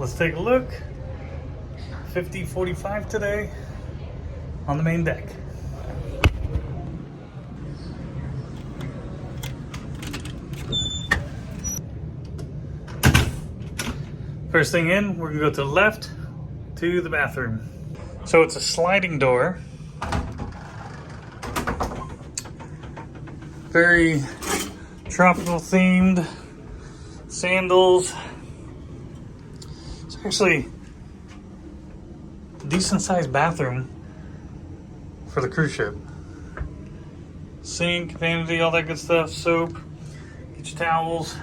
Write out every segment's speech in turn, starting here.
let's take a look. 50:45 today on the main deck. First thing in, we're gonna go to the left to the bathroom. So it's a sliding door. Very tropical themed. Sandals. It's actually a decent sized bathroom for the cruise ship. Sink, vanity, all that good stuff, soap, get your towels,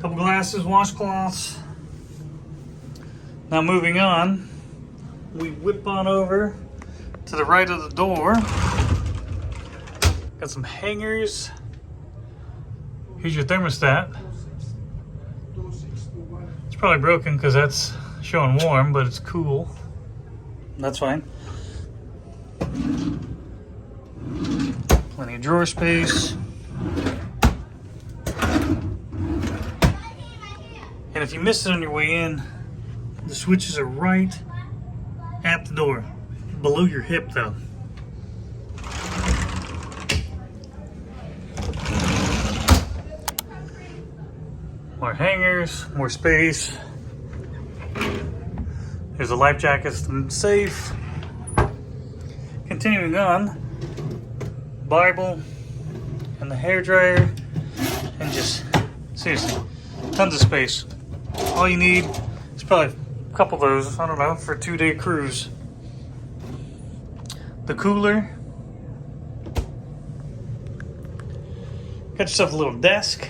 couple glasses, washcloths. Now moving on, we whip on over to the right of the door. Got some hangers. Here's your thermostat. It's probably broken because that's showing warm, but it's cool. That's fine. Plenty of drawer space. And if you missed it on your way in, the switches are right at the door, below your hip though. More hangers, more space. There's a life jacket safe. Continuing on, Bible and the hair dryer, and just seriously, tons of space. All you need is probably a couple of those, I don't know, for a 2-day cruise. The cooler. Got yourself a little desk.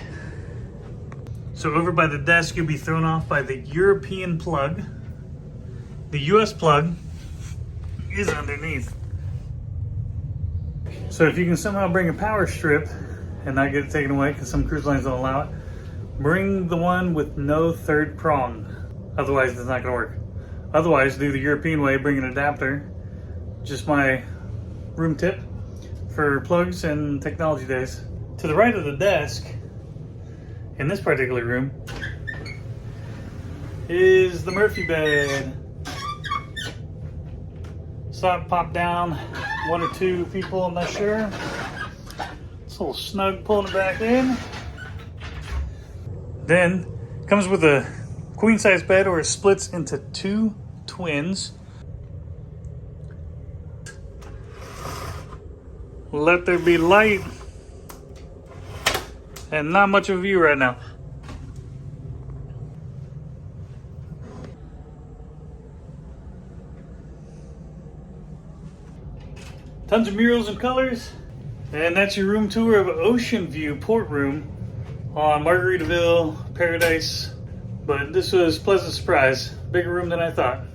So over by the desk, you'll be thrown off by the European plug. The US plug is underneath. So if you can somehow bring a power strip and not get it taken away, because some cruise lines don't allow it, bring the one with no third prong. Otherwise, it's not gonna work. Otherwise, do the European way, bring an adapter. Just my room tip for plugs and technology days. To the right of the desk, in this particular room, is the Murphy bed. Slot pop down, 1 or 2 people, I'm not sure. It's a little snug pulling it back in. Then, comes with a queen size bed, or it splits into 2 twins. Let there be light. And not much of a view right now. Tons of murals and colors. And that's your room tour of Ocean View Port Room on Margaritaville, Paradise. But this was a pleasant surprise. Bigger room than I thought.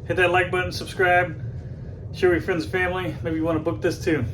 Hit that like button, subscribe, share with your friends and family. Maybe you want to book this too.